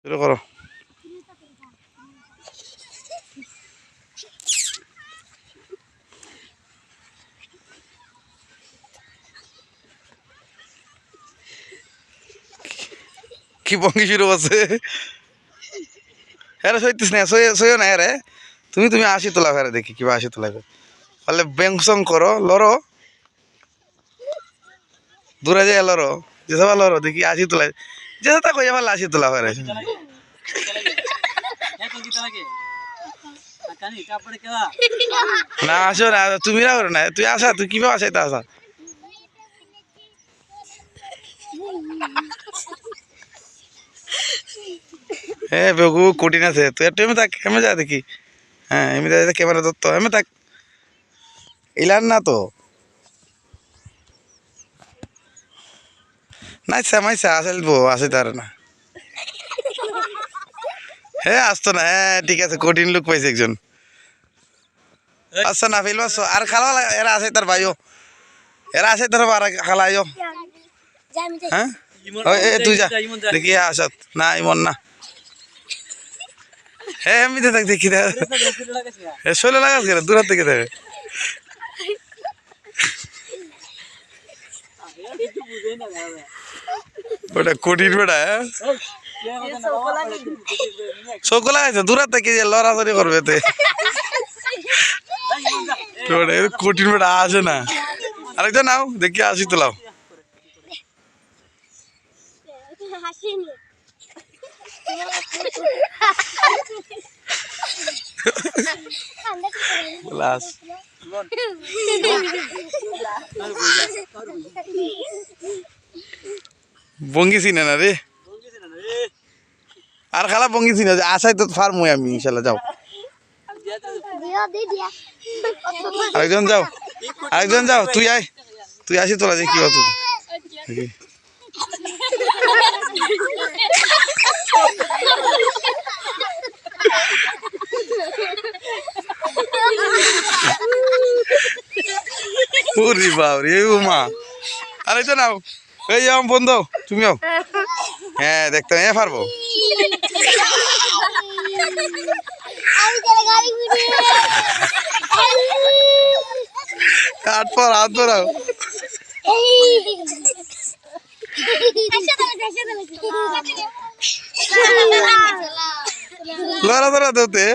শুরু করো। কি ভঙ্গি শুরু করছে? হ্যাঁ সইতিস না, সইও না রে। তুমি আসি তোলা ফেরে দেখি কিবা আসি তোলা ফেরে বলে ব্যাংসং করো, লড়ো দূরে যায়, লড়ো যে সবাই লড়ো দেখি আসি তোলা, যে তা কই আমার আসি তোলা ফেরে। না আসো না, তুমি না করো না, তুই আসা, তুই কিভাবে আসাইতে আসা। হ্যাঁ বেগু কঠিন আছে, তুই একটু এমনি থাক, এমনি যা দেখি। হ্যাঁ এমনি ক্যামেরা ধরতো, এমনি থাক, ইলান না তো নাইসা মাইসা আসলবো, আসে তার না। হ্যাঁ আসতো না, হ্যাঁ ঠিক আছে, কঠিন লোক পাইছে একজন। আচ্ছা না ফেলবো আর খালা এরা আছে তার ভাইও, এরা আছে তার আর খালা আইও। হ্যাঁ তুই যা দেখি, হ্যাঁ আসত না ইমন না। হ্যাঁ এমনিতে থাক দেখি, শৈলে লাগাস কেন দূরের থেকে থাকে। ওটা কঠিন বেটা, চোখ লাগাইছে দূরের থেকে লড়াচড়ি করবে তে। কঠিন বেটা আসে না, আরেকজন নাও দেখি আসি তোলাও। বঙ্গি চিনে না রে, আর খালা বঙ্গি চিনে আসাই তো ফার্ম হই আমি ইনশাল্লাহ। যাও আরেকজন যাও, আরেকজন যাও, তুই আয়, তুই আসি তোলা যে কি হতো। ওরে বাবরে উমা, আরেকজন নাও, এই যাও বন্ধু তুমিও। হ্যাঁ দেখতে এ পারবো, হাত পর হাত ধরাও, লড়া ধরা দেতে।